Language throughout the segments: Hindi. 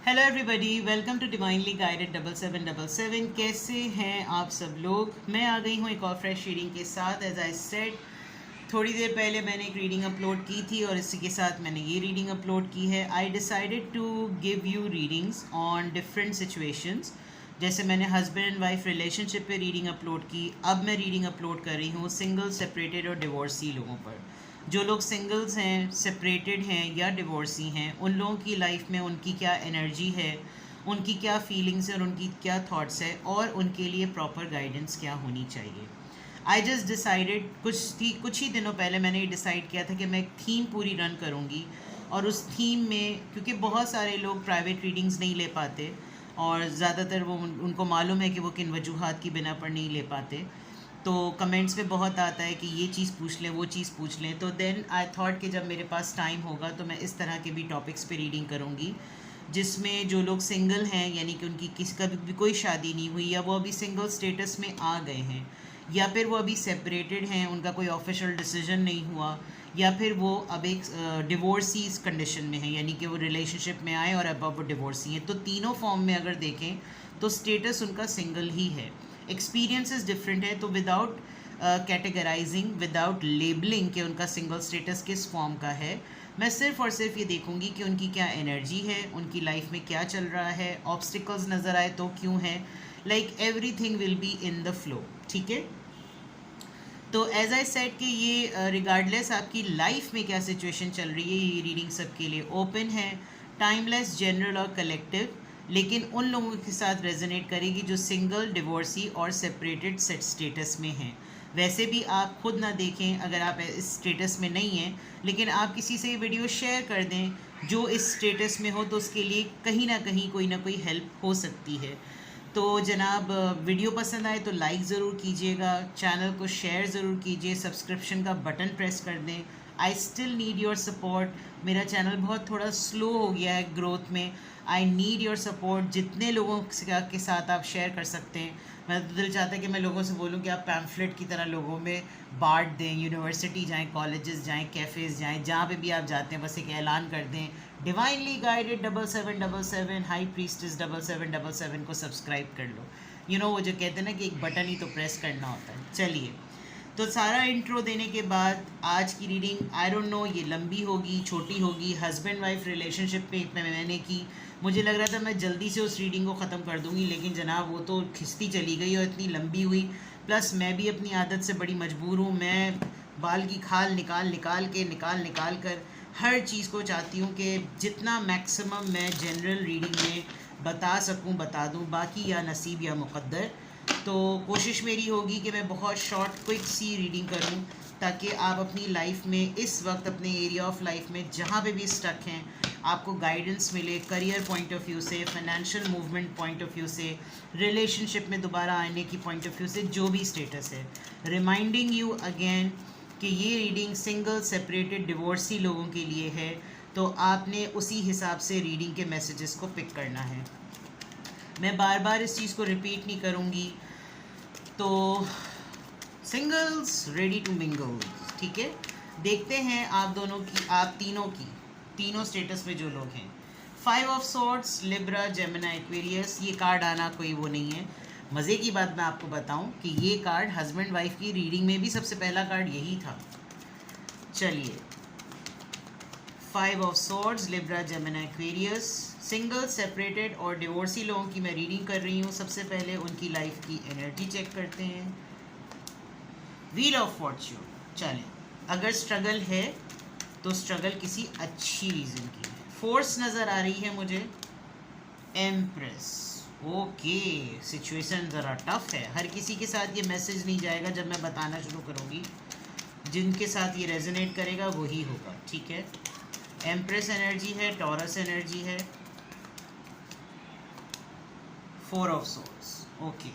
Hello everybody, welcome to divinely guided 7777। कैसे हैं आप सब लोग। मैं आ गई हूँ एक और फ्रेश रीडिंग के साथ। एज आई सेड, थोड़ी देर पहले मैंने एक रीडिंग अपलोड की थी और इसी के साथ मैंने ये रीडिंग अपलोड की है। I decided to give you readings on different situations. जैसे मैंने हस्बैंड एंड वाइफ रिलेशनशिप पे रीडिंग अपलोड की, अब मैं रीडिंग अपलोड कर रही हूँ सिंगल, सेपरेटेड और डिवोर्सी लोगों पर। जो लोग सिंगल्स हैं, सेपरेटेड हैं या डिवोर्सी हैं, उन लोगों की लाइफ में उनकी क्या एनर्जी है, उनकी क्या फीलिंग्स है और उनकी क्या थॉट्स है, और उनके लिए प्रॉपर गाइडेंस क्या होनी चाहिए। आई जस्ट डिसाइडेड, कुछ ही दिनों पहले मैंने ये डिसाइड किया था कि मैं एक थीम पूरी रन करूँगी। और उस थीम में, क्योंकि बहुत सारे लोग प्राइवेट रीडिंग्स नहीं ले पाते और ज़्यादातर वो उनको मालूम है कि वो किन वजूहात की बिना पर नहीं ले पाते, तो कमेंट्स में बहुत आता है कि ये चीज़ पूछ लें, वो चीज़ पूछ लें। तो देन आई थॉट कि जब मेरे पास टाइम होगा तो मैं इस तरह के भी टॉपिक्स पे रीडिंग करूँगी, जिसमें जो लोग सिंगल हैं, यानी कि उनकी किसी का भी कोई शादी नहीं हुई, या वो अभी सिंगल स्टेटस में आ गए हैं, या फिर वो अभी सेपरेटेड हैं, उनका कोई ऑफिशियल डिसीजन नहीं हुआ, या फिर वो अब एक डिवोर्सीज कंडीशन में है, यानी कि वो रिलेशनशिप में आए और अब वो डिवोर्सी हैं। तो तीनों फॉर्म में अगर देखें तो स्टेटस उनका सिंगल ही है। एक्सपीरियंसेस डिफरेंट है, तो विदाउट कैटेगराइजिंग, विदाउट लेबलिंग कि उनका सिंगल स्टेटस किस फॉर्म का है, मैं सिर्फ और सिर्फ ये देखूंगी कि उनकी क्या एनर्जी है, उनकी लाइफ में क्या चल रहा है, ऑब्स्टिकल्स नज़र आए तो क्यों है, like everything will be in the flow. ठीक है। तो एज आई सेड कि ये रिगार्डलेस आपकी लाइफ में क्या सिचुएशन चल रही है, ये रीडिंग सबके लिए ओपन है, टाइमलेस, जनरल और कलेक्टिव, लेकिन उन लोगों के साथ रेजोनेट करेगी जो सिंगल, डिवोर्सी और सेपरेटेड सेट स्टेटस में हैं। वैसे भी आप खुद ना देखें अगर आप इस स्टेटस में नहीं हैं, लेकिन आप किसी से ये वीडियो शेयर कर दें जो इस स्टेटस में हो, तो उसके लिए कहीं ना कहीं कोई ना कोई हेल्प हो सकती है। तो जनाब, वीडियो पसंद आए तो लाइक ज़रूर कीजिएगा, चैनल को शेयर ज़रूर कीजिए, सब्सक्रिप्शन का बटन प्रेस कर दें। I still need your support. मेरा चैनल बहुत थोड़ा स्लो हो गया है ग्रोथ में। I need your support. जितने लोगों के साथ आप शेयर कर सकते हैं, मैं तो दिल चाहता है कि मैं लोगों से बोलूं कि आप पैम्फलेट की तरह लोगों में बांट दें। यूनिवर्सिटी जाएं, कॉलेजेस जाएं, कैफ़ेज़ जाएं, जहाँ पे भी आप जाते हैं बस एक ऐलान कर दें, डिवाइनली गाइडेड 7777, हाई प्रीस्टिस 7777 को सब्सक्राइब कर लो। वो जो कहते हैं ना कि एक बटन ही तो प्रेस करना होता है। चलिए, तो सारा इंट्रो देने के बाद आज की रीडिंग, आई डोंट नो ये लंबी होगी, छोटी होगी। हस्बैंड वाइफ रिलेशनशिप पे मैंने की, मुझे लग रहा था मैं जल्दी से उस रीडिंग को ख़त्म कर दूंगी, लेकिन जनाब वो तो खिंचती चली गई और इतनी लंबी हुई। प्लस मैं भी अपनी आदत से बड़ी मजबूर हूँ। मैं बाल की खाल निकाल कर हर चीज़ को चाहती हूँ कि जितना मैक्सिमम मैं जनरल रीडिंग में बता सकूँ बता दूँ, बाकी या नसीब या मुक़द्दर। तो कोशिश मेरी होगी कि मैं बहुत शॉर्ट क्विक सी रीडिंग करूं, ताकि आप अपनी लाइफ में इस वक्त अपने एरिया ऑफ लाइफ में जहाँ पे भी स्टक हैं, आपको गाइडेंस मिले, करियर पॉइंट ऑफ व्यू से, financial movement point of view से, रिलेशनशिप में दोबारा आने की पॉइंट ऑफ व्यू से, जो भी स्टेटस है। रिमाइंडिंग यू अगेन कि ये रीडिंग सिंगल, सेपरेटेड, डिवोर्सी लोगों के लिए है, तो आपने उसी हिसाब से रीडिंग के मैसेजेस को पिक करना है। मैं बार बार इस चीज़ को रिपीट नहीं करूँगी। तो सिंगल्स रेडी टू मिंगल। ठीक है, देखते हैं आप दोनों की, आप तीनों स्टेटस में जो लोग हैं। 5 of swords, Libra, Gemini, Aquarius. ये कार्ड आना कोई वो नहीं है। मज़े की बात मैं आपको बताऊं कि ये कार्ड हस्बैंड वाइफ की रीडिंग में भी सबसे पहला कार्ड यही था। चलिए, 5 of swords, Libra, Gemini, Aquarius, single, separated और डिवोर्सी लोगों की मैं रीडिंग कर रही हूँ। सबसे पहले उनकी लाइफ की एनर्जी चेक करते हैं। Wheel of Fortune. चलें, अगर स्ट्रगल है तो स्ट्रगल किसी अच्छी रीज़न की है। फोर्स नज़र आ रही है मुझे। एम्प्रेस। ओके, सिचुएशन ज़रा टफ है। हर किसी के साथ ये मैसेज नहीं जाएगा जब मैं बताना शुरू करूँगी। जिनके साथ ये रेजोनेट करेगा वही होगा। ठीक है, एम्प्रेस एनर्जी है, टॉरस एनर्जी है, 4 ऑफ सोर्स। ओके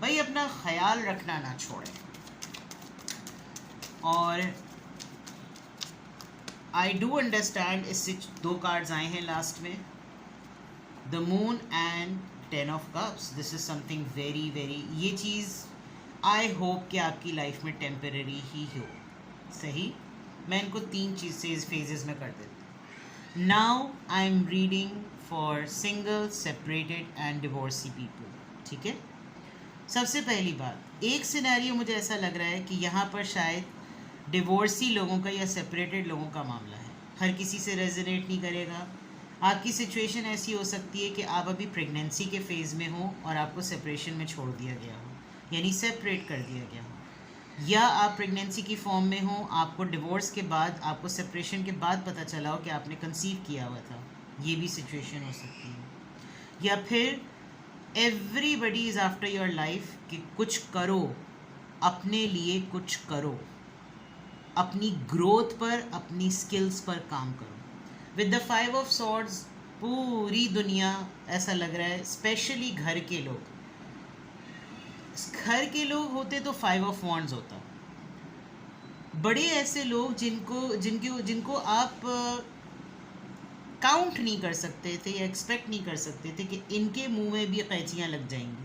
भाई, अपना ख्याल रखना ना छोड़ें। और आई डू अंडरस्टैंड, इससे 2 कार्ड्स आए हैं लास्ट में, the moon and 10 of cups. This is something very very, ये चीज़ आई होप कि आपकी लाइफ में टेम्परेरी ही हो। सही, मैं इनको 3 चीज़ से फेजेस में कर देती हूँ। Now I am reading for single, separated and divorcee people. ठीक है, सबसे पहली बात, एक सिनेरियो मुझे ऐसा लग रहा है कि यहाँ पर शायद डिवोर्सी लोगों का या सेपरेटेड लोगों का मामला है. हर किसी से रेजोनेट नहीं करेगा. आपकी सिचुएशन ऐसी हो सकती है कि आप अभी प्रेगनेंसी के फेज़ में हो और आपको सेपरेशन में छोड़ दिया गया हो, यानी सेपरेट कर दिया गया हो, या आप प्रेगनेंसी की फॉर्म में हो, आपको डिवोर्स के बाद, आपको सेपरेशन के बाद पता चला हो कि आपने कंसीव किया हुआ था. ये भी सिचुएशन हो सकती है. या फिर everybody is after your life कि कुछ करो, अपने लिए कुछ करो, अपनी ग्रोथ पर, अपनी स्किल्स पर काम करो. विद द 5 ऑफ सॉर्ड्स पूरी दुनिया, ऐसा लग रहा है स्पेशली घर के लोग होते तो 5 ऑफ वॉन्ड्स होता. बड़े ऐसे लोग जिनको आप काउंट नहीं कर सकते थे या एक्सपेक्ट नहीं कर सकते थे कि इनके मुंह में भी कैंचियाँ लग जाएंगी.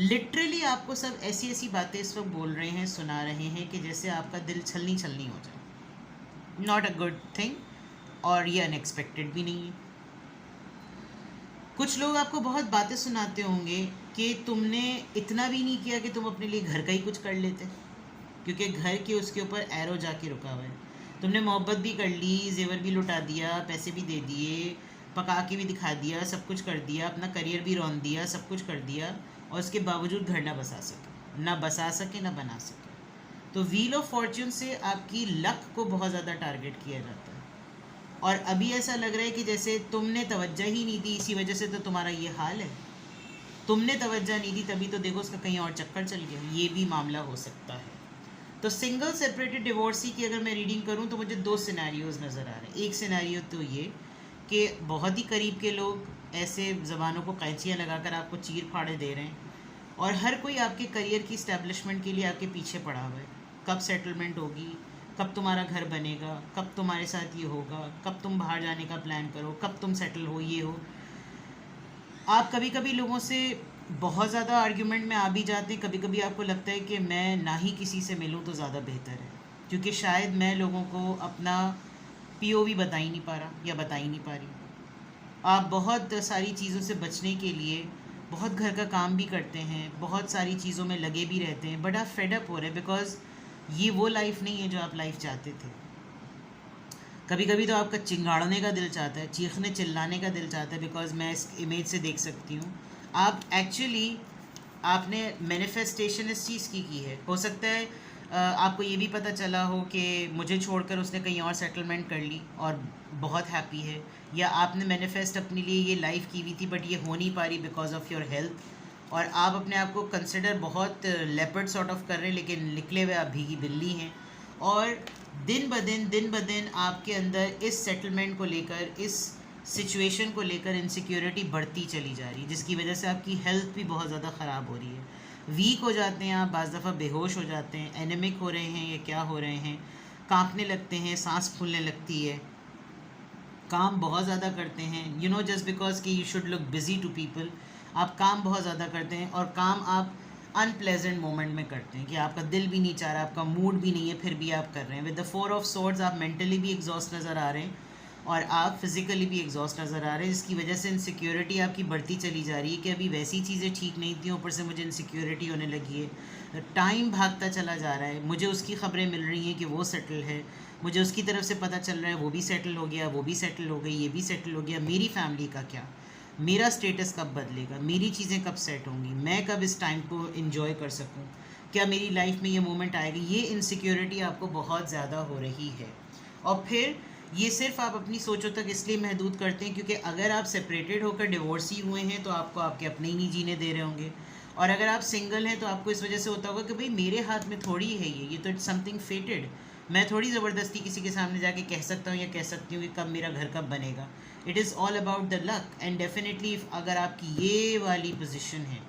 लिटरली आपको सब ऐसी ऐसी बातें इस वक्त बोल रहे हैं, सुना रहे हैं कि जैसे आपका दिल छलनी हो जाए. नॉट अ गुड थिंग, और ये अनएक्सपेक्टेड भी नहीं है. कुछ लोग आपको बहुत बातें सुनाते होंगे कि तुमने इतना भी नहीं किया कि तुम अपने लिए घर का ही कुछ कर लेते, क्योंकि घर के उसके ऊपर एरो जाके रुका हुआ है. तुमने मोहब्बत भी कर ली, जेवर भी लुटा दिया, पैसे भी दे दिए, पका के भी दिखा दिया, सब कुछ कर दिया, अपना करियर भी रौंद दिया, सब कुछ कर दिया, और उसके बावजूद घर ना बसा सके ना बना सके. तो व्हील ऑफ फॉर्च्यून से आपकी लक को बहुत ज़्यादा टारगेट किया जाता है. और अभी ऐसा लग रहा है कि जैसे तुमने तवज्जो ही नहीं दी, इसी वजह से तो तुम्हारा ये हाल है. तुमने तवज्जो नहीं दी, तभी तो देखो उसका कहीं और चक्कर चल गया. ये भी मामला हो सकता है. तो सिंगल, सेपरेटेड, डिवोर्सी की अगर मैं रीडिंग करूं तो मुझे 2 सिनेरियोज़ नज़र आ रहे हैं. एक सिनेरियो तो ये कि बहुत ही करीब के लोग ऐसे ज़बानों को कैंचियाँ लगाकर आपको चीर फाड़े दे रहे हैं, और हर कोई आपके करियर की इस्टेब्लिशमेंट के लिए आपके पीछे पड़ा हुआ है. कब सेटलमेंट होगी, कब तुम्हारा घर बनेगा, कब तुम्हारे साथ ये होगा, कब तुम बाहर जाने का प्लान करो, कब तुम सेटल हो, ये हो. आप कभी कभी लोगों से बहुत ज़्यादा आर्ग्यूमेंट में आ भी जाते हैं. कभी कभी आपको लगता है कि मैं ना ही किसी से मिलूं तो ज़्यादा बेहतर है, क्योंकि शायद मैं लोगों को अपना POV बता ही नहीं पा रहा या बता ही नहीं पा रही. आप बहुत सारी चीज़ों से बचने के लिए बहुत घर का काम भी करते हैं, बहुत सारी चीज़ों में लगे भी रहते हैं, बट आप फेड अप हो रहे हैं बिकॉज ये वो लाइफ नहीं है जो आप लाइफ चाहते थे. कभी कभी तो आपका चिंगाड़ने का दिल चाहता है, चीखने चिल्लाने का दिल चाहता है, बिकॉज मैं इस इमेज से देख सकती हूँ आप एक्चुअली आपने मैनिफेस्टेशन इस चीज़ की है. हो सकता है आपको ये भी पता चला हो कि मुझे छोड़कर उसने कहीं और सेटलमेंट कर ली और बहुत हैप्पी है, या आपने मैनिफेस्ट अपने लिए ये लाइफ की हुई थी बट ये हो नहीं पा रही बिकॉज ऑफ योर हेल्थ, और आप अपने आप को कंसिडर बहुत लेपर्ड सॉर्ट ऑफ कर रहे हैं, लेकिन निकले हुए आप भीगी बिल्ली हैं. और दिन ब दिन आपके अंदर इस सेटलमेंट को लेकर, इस सिचुएशन को लेकर इनसिक्योरिटी बढ़ती चली जा रही है, जिसकी वजह से आपकी हेल्थ भी बहुत ज़्यादा ख़राब हो रही है. वीक हो जाते हैं आप, बाज़ दफ़ा बेहोश हो जाते हैं, एनेमिक हो रहे हैं या क्या हो रहे हैं, कांपने लगते हैं, सांस फूलने लगती है, काम बहुत ज़्यादा करते हैं. यू नो, जस्ट बिकॉज कि you should look busy to people, आप काम बहुत ज़्यादा करते हैं, और काम आप अनप्लेजेंट मोमेंट में करते हैं कि आपका दिल भी नहीं चाह रहा, आपका मूड भी नहीं है, फिर भी आप कर रहे हैं. विद द 4 ऑफ सॉर्ड्स आप मेंटली भी एग्जॉस्ट नज़र आ रहे हैं और आप फिज़िकली भी एग्जॉस्ट नज़र आ रहे हैं, जिसकी वजह से इनसिक्योरिटी आपकी बढ़ती चली जा रही है कि अभी वैसी चीज़ें ठीक नहीं थी, ऊपर से मुझे इनसिक्योरिटी होने लगी है. टाइम भागता चला जा रहा है, मुझे उसकी ख़बरें मिल रही हैं कि वो सेटल है, मुझे उसकी तरफ से पता चल रहा है वो भी सेटल हो गया, वो भी सेटल हो गई, ये भी सेटल हो गया. मेरी फैमिली का क्या, मेरा स्टेटस कब बदलेगा, मेरी चीज़ें कब सेट होंगी, मैं कब इस टाइम को इन्जॉय कर सकूं, क्या मेरी लाइफ में ये मोमेंट आएगा. ये इनसिक्योरिटी आपको बहुत ज़्यादा हो रही है. और फिर ये सिर्फ आप अपनी सोचों तक इसलिए महदूद करते हैं क्योंकि अगर आप सेपरेटेड होकर डिवोर्सी हुए हैं तो आपको आपके अपने ही नहीं जीने दे रहे होंगे, और अगर आप सिंगल हैं तो आपको इस वजह से होता होगा कि भाई मेरे हाथ में थोड़ी है ये तो इट्स समथिंग फेटेड, मैं थोड़ी ज़बरदस्ती किसी के सामने जाके कह सकता हूँ या कह सकती हूँ कि कब मेरा घर कब बनेगा. It is all about the luck. And definitely अगर आपकी ये वाली पोजीशन है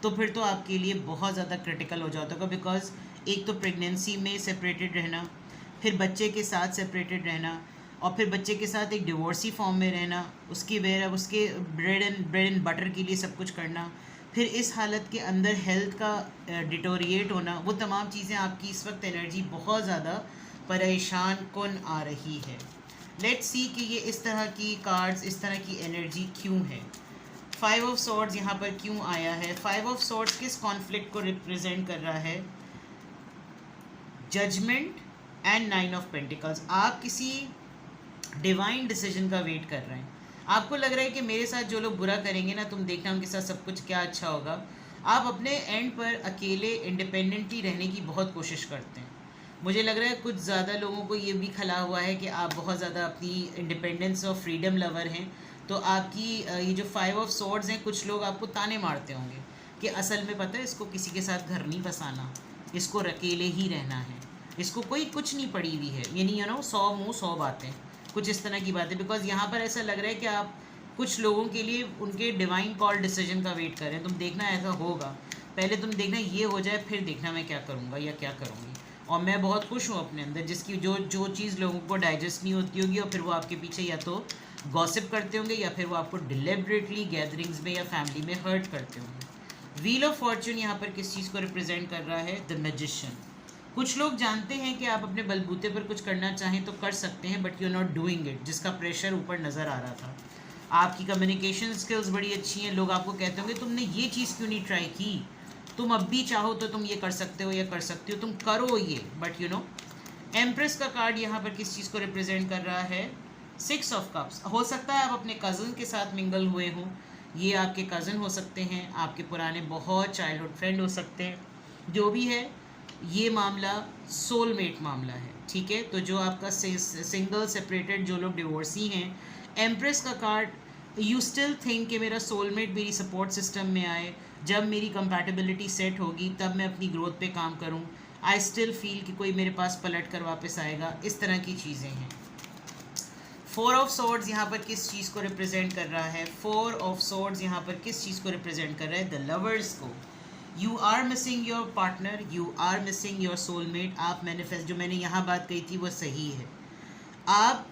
तो फिर तो आपके लिए बहुत ज़्यादा क्रिटिकल हो जाता होगा, बिकॉज एक तो प्रेगनेंसी में सेपरेटेड रहना, फिर बच्चे के साथ सेपरेटेड रहना, और फिर बच्चे के साथ एक डिवोर्सी फॉर्म में रहना, उसके ब्रेड एंड बटर के लिए सब कुछ करना, फिर इस हालत के अंदर हेल्थ का डिटोरिएट होना, वो तमाम चीज़ें आपकी इस वक्त एनर्जी बहुत ज़्यादा परेशान कौन आ रही है. लेट्स सी कि ये इस तरह की कार्ड्स, इस तरह की एनर्जी क्यों है। 5 ऑफ सॉर्ड्स यहाँ पर क्यों आया है? 5 ऑफ सॉर्ड्स किस कॉन्फ्लिक्ट को रिप्रेजेंट कर रहा है? Judgment and 9 of pentacles. आप किसी डिवाइन डिसीजन का वेट कर रहे हैं। आपको लग रहा है कि मेरे साथ जो लोग बुरा करेंगे ना, तुम देखना उनके साथ सब कुछ क्या अच्छा होगा। आप अपने एंड पर अकेले इंडिपेंडेंटली रहने की बहुत कोशिश करते हैं। मुझे लग रहा है कुछ ज़्यादा लोगों को ये भी खला हुआ है कि आप बहुत ज़्यादा अपनी इंडिपेंडेंस और फ्रीडम लवर हैं। तो आपकी ये जो 5 ऑफ सॉर्ड्स हैं, कुछ लोग आपको ताने मारते होंगे कि असल में पता है इसको किसी के साथ घर नहीं बसाना, इसको अकेले ही रहना है, इसको कोई कुछ नहीं पड़ी हुई है, यानी 100 मुँह 100 बातें, कुछ इस तरह की बातें। बिकॉज यहाँ पर ऐसा लग रहा है कि आप कुछ लोगों के लिए उनके डिवाइन कॉल डिसीजन का वेट कर रहे हैं। तुम देखना ऐसा होगा, पहले तुम देखना ये हो जाए, फिर देखना मैं क्या करूँगा या क्या करूँगी। और मैं बहुत खुश हूँ अपने अंदर, जिसकी जो चीज़ लोगों को डाइजेस्ट नहीं होती होगी, और फिर वो आपके पीछे या तो गॉसिप करते होंगे या फिर वो आपको डिलिबरेटली गैदरिंग्स में या फैमिली में हर्ट करते होंगे। व्हील ऑफ फॉर्चून यहाँ पर किस चीज़ को रिप्रेजेंट कर रहा है? The magician. कुछ लोग जानते हैं कि आप अपने बलबूते पर कुछ करना चाहें तो कर सकते हैं, but you are not doing it, जिसका प्रेशर ऊपर नज़र आ रहा था। आपकी कम्युनिकेशन स्किल्स बड़ी अच्छी हैं, लोग आपको कहते होंगे तुमने ये चीज़ क्यों नहीं ट्राई की, तुम अब भी चाहो तो तुम ये कर सकते हो या कर सकती हो, तुम करो ये। बट एम्प्रेस का कार्ड यहाँ पर किस चीज़ को रिप्रेजेंट कर रहा है? 6 ऑफ कप्स। हो सकता है आप अपने कज़न के साथ मिंगल हुए हों, ये आपके कज़न हो सकते हैं, आपके पुराने बहुत चाइल्डहुड फ्रेंड हो सकते हैं, जो भी है ये मामला सोलमेट मामला है, ठीक है। तो जो आपका सिंगल सेपरेटेड जो लोग डिवोर्सी हैं, एम्प्रेस का कार्ड, यू स्टिल थिंक कि मेरा सोलमेट मेरी सपोर्ट सिस्टम में आए, जब मेरी कंपैटिबिलिटी सेट होगी तब मैं अपनी ग्रोथ पे काम करूं, आई स्टिल फील कि कोई मेरे पास पलट कर वापस आएगा, इस तरह की चीज़ें हैं। 4 ऑफ सॉर्ड्स यहाँ पर किस चीज़ को रिप्रेजेंट कर रहा है? 4 ऑफ सॉर्ड्स यहाँ पर किस चीज़ को रिप्रेजेंट कर रहा है? द लवर्स को। You are missing your partner, you are missing your soulmate. आप मैनिफेस्ट, जो मैंने यहाँ बात कही थी वो सही है। आप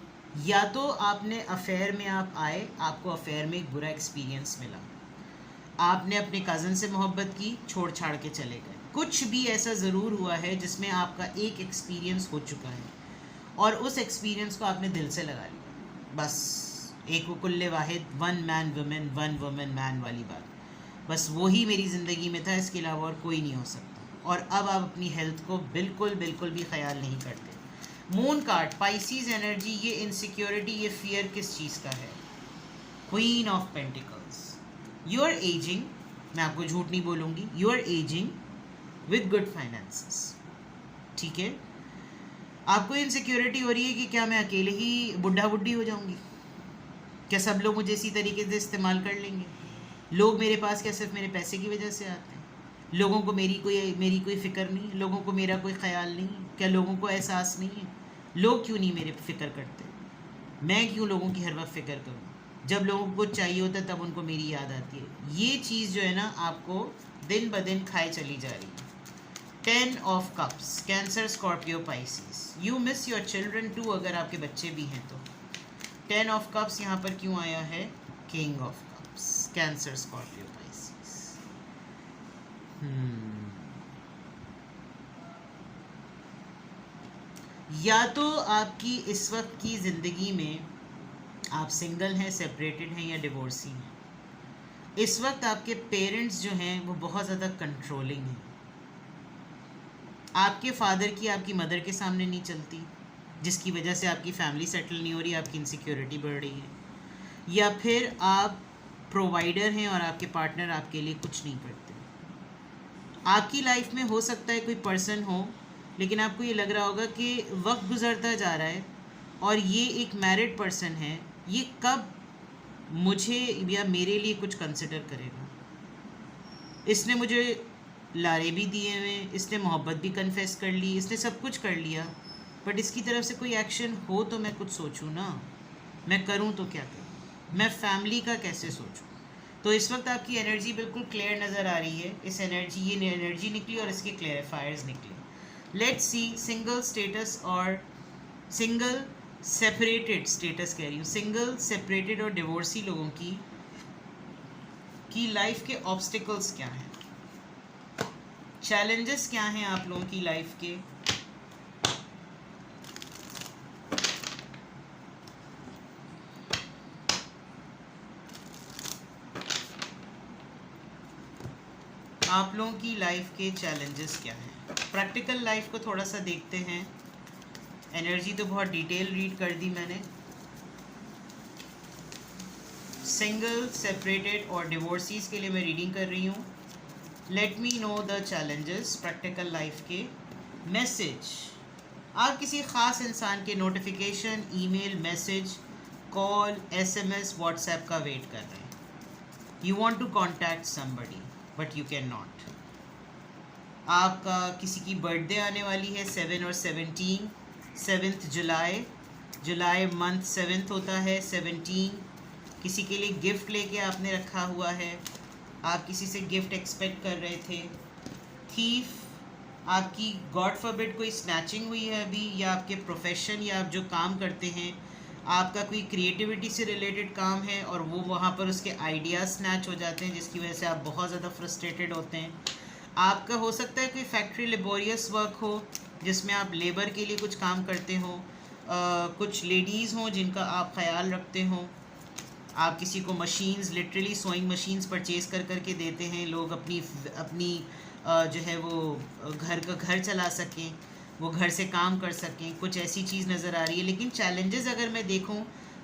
या तो आपने अफेयर में आप आए, आपको अफेयर में एक बुरा एक्सपीरियंस मिला, आपने अपने कज़न से मोहब्बत की, छोड़ छाड़ के चले गए, कुछ भी ऐसा ज़रूर हुआ है जिसमें आपका एक एक्सपीरियंस हो चुका है और उस एक्सपीरियंस को आपने दिल से लगा लिया। बस एक वो कुल्ले वाहिद, one man woman, one woman man वाली बात, बस वही मेरी ज़िंदगी में था, इसके अलावा और कोई नहीं हो सकता। और अब आप अपनी हेल्थ को बिल्कुल बिल्कुल भी ख्याल नहीं करते। मून कार्ड, पाइसीज एनर्जी, ये इनसिक्योरिटी, ये फियर किस चीज़ का है? Queen of pentacles. You are ageing, मैं आपको झूठ नहीं बोलूँगी, you are ageing with good finances, ठीक है। आपको इनसिक्योरिटी हो रही है कि क्या मैं अकेले ही बुढ़ा बुढ़ी हो जाऊँगी, क्या सब लोग मुझे इसी तरीके से इस्तेमाल कर लेंगे, लोग मेरे पास क्या सिर्फ मेरे पैसे की वजह से आते हैं, लोगों को मेरी कोई फ़िक्र नहीं, लोगों को मेरा कोई ख़्याल नहीं, क्या लोगों को एहसास नहीं है? लोग क्यों नहीं मेरे फ़िक्र करते, मैं क्यों लोगों की हर वक्त फ़िक्र करूँ? जब लोगों को चाहिए होता है तब उनको मेरी याद आती है। ये चीज़ जो है ना, आपको दिन ब दिन खाए चली जा रही है। 10 of cups, Cancer, Scorpio, Pisces. You miss your children too, अगर आपके बच्चे भी हैं तो। 10 ऑफ कप्स यहाँ पर क्यों आया है? King of cups, Cancer, Scorpio, Pisces. या तो आपकी इस वक्त की ज़िंदगी में आप सिंगल हैं, सेपरेटेड हैं या डिवोर्सी हैं। इस वक्त आपके पेरेंट्स जो हैं वो बहुत ज़्यादा कंट्रोलिंग हैं। आपके फादर की आपकी मदर के सामने नहीं चलती, जिसकी वजह से आपकी फैमिली सेटल नहीं हो रही, आपकी इनसिक्योरिटी बढ़ रही है। या फिर आप प्रोवाइडर हैं और आपके पार्टनर आपके लिए कुछ नहीं करते। आपकी लाइफ में हो सकता है कोई पर्सन हो, लेकिन आपको ये लग रहा होगा कि वक्त गुजरता जा रहा है और ये एक मैरिड पर्सन है, ये कब मुझे या मेरे लिए कुछ कंसिडर करेगा। इसने मुझे लारे भी दिए हुए, इसने मोहब्बत भी कन्फेस कर ली, इसने सब कुछ कर लिया, बट इसकी तरफ से कोई एक्शन हो तो मैं कुछ सोचूं ना, मैं करूं तो क्या करूं, मैं फैमिली का कैसे सोचूं। तो इस वक्त आपकी एनर्जी बिल्कुल क्लियर नज़र आ रही है। इस एनर्जी, ये एनर्जी निकली और इसके क्लेरिफायर्स निकले। लेट्स सी सिंगल स्टेटस और सिंगल सेपरेटेड स्टेटस, कह रही हूँ, सिंगल सेपरेटेड और डिवोर्सी लोगों की लाइफ के ऑब्स्टिकल्स क्या हैं, चैलेंजेस क्या हैं आप लोगों की लाइफ के। आप लोगों की लाइफ के चैलेंजेस क्या हैं। प्रैक्टिकल लाइफ को थोड़ा सा देखते हैं। एनर्जी तो बहुत डिटेल रीड कर दी मैंने। सिंगल, सेपरेटेड और डिवोर्सीज के लिए मैं रीडिंग कर रही हूँ। Let me know the challenges practical life के। मैसेज, आप किसी ख़ास इंसान के notification, email, message, call, SMS, WhatsApp का वेट कर रहे हैं। You want to contact somebody but you can not. आपका किसी की बर्थडे आने वाली है 7 और 17, 7 जुलाई। जुलाई मंथ 7 होता है, 17। किसी के लिए गिफ्ट लेके आपने रखा हुआ है। आप किसी से गिफ्ट एक्सपेक्ट कर रहे थे। थीफ, आपकी गॉड फॉरबिड कोई स्नैचिंग हुई है अभी, या आपके प्रोफेशन या आप जो काम करते हैं आपका कोई क्रिएटिविटी से रिलेटेड काम है और वो वहाँ पर उसके आइडियाज़ स्नैच हो जाते हैं, जिसकी वजह से आप बहुत ज़्यादा फ्रस्ट्रेटेड होते हैं। आपका हो सकता है कोई फैक्ट्री लेबोरियस वर्क हो जिसमें आप लेबर के लिए कुछ काम करते हो। कुछ लेडीज़ हों जिनका आप ख्याल रखते हो। आप किसी को machines, literally sewing machines purchase कर करके देते हैं। लोग अपनी जो है वो घर चला सकें, वो घर से काम कर सकें। कुछ ऐसी चीज़ नज़र आ रही है। लेकिन चैलेंजेस अगर मैं देखूं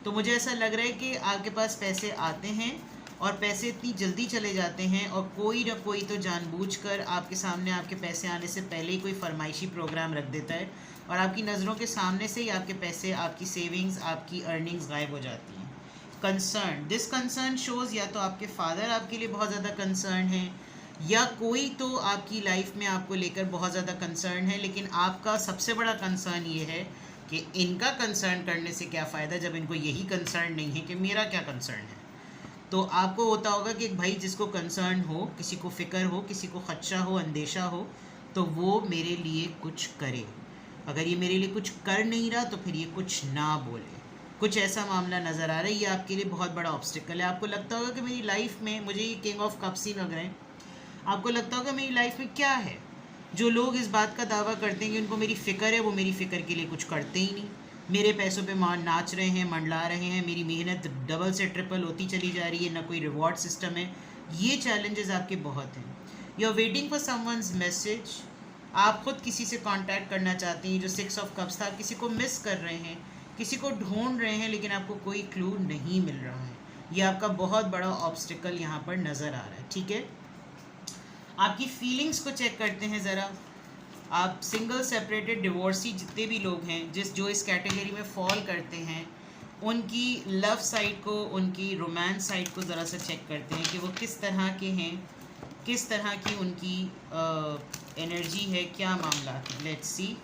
तो मुझे ऐसा लग रहा है कि आपके पास पैसे आते हैं और पैसे इतनी जल्दी चले जाते हैं, और कोई ना कोई तो जानबूझकर आपके सामने आपके पैसे आने से पहले ही कोई फरमाइशी प्रोग्राम रख देता है और आपकी नज़रों के सामने से ही आपके पैसे, आपकी सेविंग्स, आपकी अर्निंग्स गायब हो जाती हैं। कंसर्न, दिस कंसर्न शोज़ या तो आपके फादर आपके लिए बहुत ज़्यादा कंसर्न है, या कोई तो आपकी लाइफ में आपको लेकर बहुत ज़्यादा कंसर्न है। लेकिन आपका सबसे बड़ा कंसर्न ये है कि इनका कंसर्न करने से क्या फ़ायदा जब इनको यही कंसर्न नहीं है कि मेरा क्या कंसर्न है। तो आपको होता होगा कि एक भाई जिसको कंसर्न हो, किसी को फ़िक्र हो, किसी को ख़दशा हो, अंदेशा हो, तो वो मेरे लिए कुछ करे। अगर ये मेरे लिए कुछ कर नहीं रहा तो फिर ये कुछ ना बोले। कुछ ऐसा मामला नज़र आ रहा है। ये आपके लिए बहुत बड़ा ऑब्स्टिकल है। आपको लगता होगा कि मेरी लाइफ में, मुझे ये किंग ऑफ कप्स ही लग रहे हैं, आपको लगता होगा मेरी लाइफ में क्या है। जो लोग इस बात का दावा करते हैं कि उनको मेरी फ़िक्र है, वो मेरी फ़िक्र के लिए कुछ करते ही नहीं। मेरे पैसों पे नाच रहे हैं, मंडला रहे हैं। मेरी मेहनत डबल से ट्रिपल होती चली जा रही है, ना कोई रिवॉर्ड सिस्टम है। ये चैलेंजेस आपके बहुत हैं। You are waiting for someone's message. आप ख़ुद किसी से कांटेक्ट करना चाहती हैं। जो 6 ऑफ कप्स था, किसी को मिस कर रहे हैं, किसी को ढूंढ रहे हैं, लेकिन आपको कोई क्लू नहीं मिल रहा है। ये आपका बहुत बड़ा ऑब्स्टिकल यहाँ पर नज़र आ रहा है। ठीक है, आपकी फीलिंग्स को चेक करते हैं ज़रा। आप सिंगल, सेपरेटेड, डिवोर्सी जितने भी लोग हैं, जो इस कैटेगरी में फॉल करते हैं, उनकी लव साइड को, उनकी रोमांस साइड को ज़रा सा चेक करते हैं कि वो किस तरह के हैं, किस तरह की उनकी एनर्जी है, क्या मामला है। Let's see.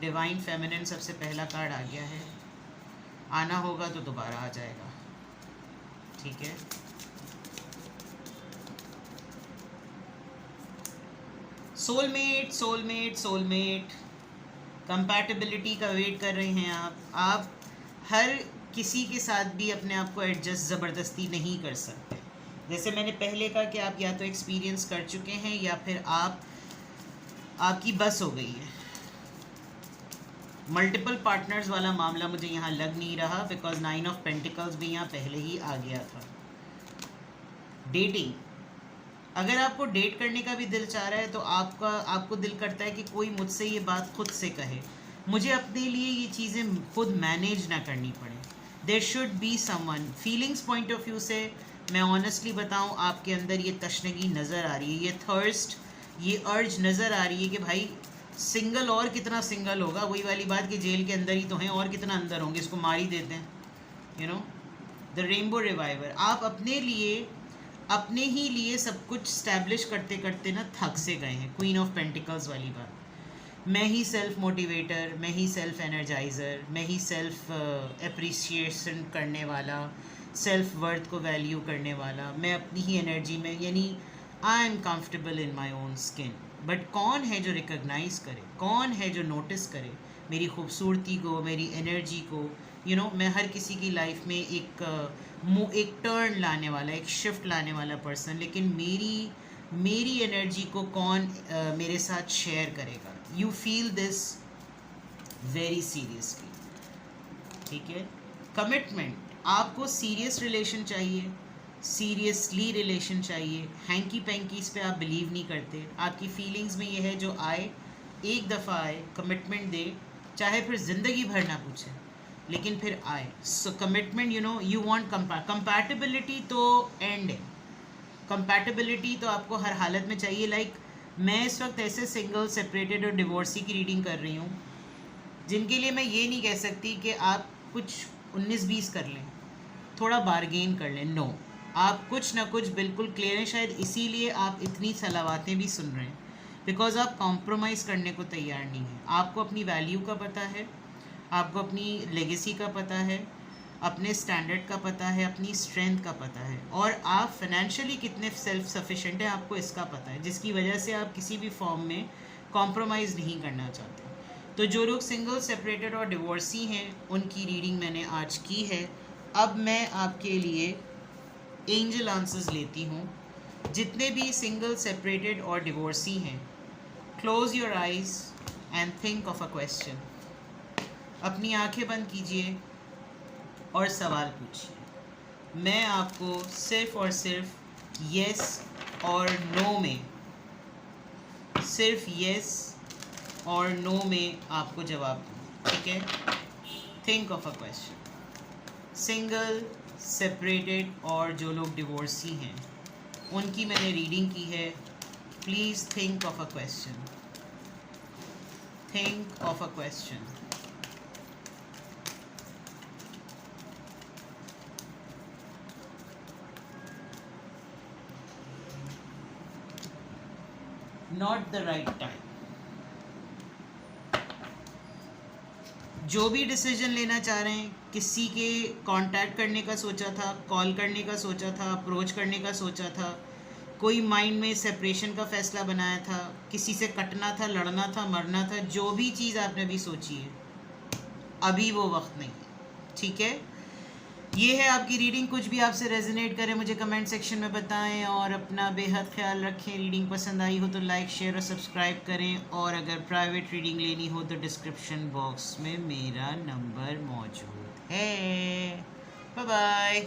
डिवाइन फेमिनिन सबसे पहला कार्ड आ गया है। आना होगा तो दोबारा आ जाएगा। ठीक है, सोलमेट, सोलमेट, सोलमेट, कंपैटिबिलिटी का वेट कर रहे हैं आप हर किसी के साथ भी अपने आप को एडजस्ट ज़बरदस्ती नहीं कर सकते। जैसे मैंने पहले कहा कि आप या तो एक्सपीरियंस कर चुके हैं या फिर आपकी बस हो गई है। मल्टीपल पार्टनर्स वाला मामला मुझे यहाँ लग नहीं रहा, बिकॉज 9 ऑफ पेंटिकल्स भी यहाँ पहले ही आ गया था। डेटिंग, अगर आपको डेट करने का भी दिल चाह रहा है तो आपको दिल करता है कि कोई मुझसे ये बात खुद से कहे, मुझे अपने लिए ये चीज़ें खुद मैनेज ना करनी पड़े। There should be someone. Feelings point of view से मैं ऑनेस्टली बताऊं, आपके अंदर ये तशनगी नज़र आ रही है, ये थर्स्ट, ये अर्ज नज़र आ रही है कि भाई सिंगल और कितना सिंगल होगा। वही वाली बात कि जेल के अंदर ही तो हैं, और कितना अंदर होंगे, इसको मार ही देते हैं। You no, the rainbow reviver. आप अपने ही लिए सब कुछ स्टैब्लिश करते करते ना थक से गए हैं। क्वीन ऑफ पेंटिकल्स वाली बात, मैं ही सेल्फ मोटिवेटर, मैं ही सेल्फ एनर्जाइज़र, मैं ही सेल्फ एप्रिसिएशन करने वाला, सेल्फ वर्थ को वैल्यू करने वाला, मैं अपनी ही एनर्जी में, यानी I am comfortable in my own skin. But कौन है जो रिकग्नाइज़ करे, कौन है जो नोटिस करे मेरी खूबसूरती को, मेरी एनर्जी को। मैं हर किसी की लाइफ में एक टर्न लाने वाला, एक शिफ्ट लाने वाला पर्सन, लेकिन मेरी एनर्जी को कौन मेरे साथ शेयर करेगा। You feel this very seriously. ठीक है, कमिटमेंट, आपको सीरियस रिलेशन चाहिए, सीरियसली रिलेशन चाहिए, हैंकी पैंकीज पे आप बिलीव नहीं करते, आपकी फीलिंग्स में ये है जो आए एक दफ़ा आए, कमिटमेंट दे, चाहे फिर ज़िंदगी भर ना पूछे लेकिन फिर आए. So commitment, you know, you want compatibility तो एंड है. कंपैटिबिलिटी तो आपको हर हालत में चाहिए. लाइक मैं इस वक्त ऐसे सिंगल, सेपरेटेड और डिवोर्सी की रीडिंग कर रही हूँ जिनके लिए मैं ये नहीं कह सकती कि आप कुछ 19-20 कर लें, थोड़ा बारगेन कर लें. नो, आप कुछ ना कुछ बिल्कुल क्लियर हैं. शायद इसीलिए आप इतनी सलावातें भी सुन रहे हैं, बिकॉज आप कॉम्प्रोमाइज़ करने को तैयार नहीं हैं. आपको अपनी वैल्यू का पता है, आपको अपनी लेगेसी का पता है, अपने स्टैंडर्ड का पता है, अपनी स्ट्रेंथ का पता है, और आप फाइनेंशियली कितने सेल्फ सफिशेंट हैं आपको इसका पता है, जिसकी वजह से आप किसी भी फॉर्म में कॉम्प्रोमाइज़ नहीं करना चाहते. तो जो लोग सिंगल, सेपरेटेड और डिवोर्सी हैं उनकी रीडिंग मैंने आज की है. अब मैं आपके लिए एंजल आंसर्स लेती हूँ. जितने भी सिंगल, सेपरेटेड और डिवोर्सी हैं, close your eyes and think of a question. अपनी आंखें बंद कीजिए और सवाल पूछिए. मैं आपको सिर्फ और सिर्फ येस और नो में, सिर्फ येस और नो में आपको जवाब दूँ, ठीक है? Think of a question. Single, separated और जो लोग डिवोर्सी हैं उनकी मैंने रीडिंग की है. Please think of a question. Think of a question. Not the right time. जो भी डिसीजन लेना चाह रहे हैं, किसी के कांटेक्ट करने का सोचा था, कॉल करने का सोचा था, अप्रोच करने का सोचा था, कोई माइंड में सेपरेशन का फ़ैसला बनाया था, किसी से कटना था, लड़ना था, मरना था, जो भी चीज़ आपने अभी सोची है, अभी वो वक्त नहीं है, ठीक है? ये है आपकी रीडिंग. कुछ भी आपसे रेजोनेट करे मुझे कमेंट सेक्शन में बताएं, और अपना बेहद ख्याल रखें. रीडिंग पसंद आई हो तो लाइक, शेयर और सब्सक्राइब करें, और अगर प्राइवेट रीडिंग लेनी हो तो डिस्क्रिप्शन बॉक्स में मेरा नंबर मौजूद है. Bye bye.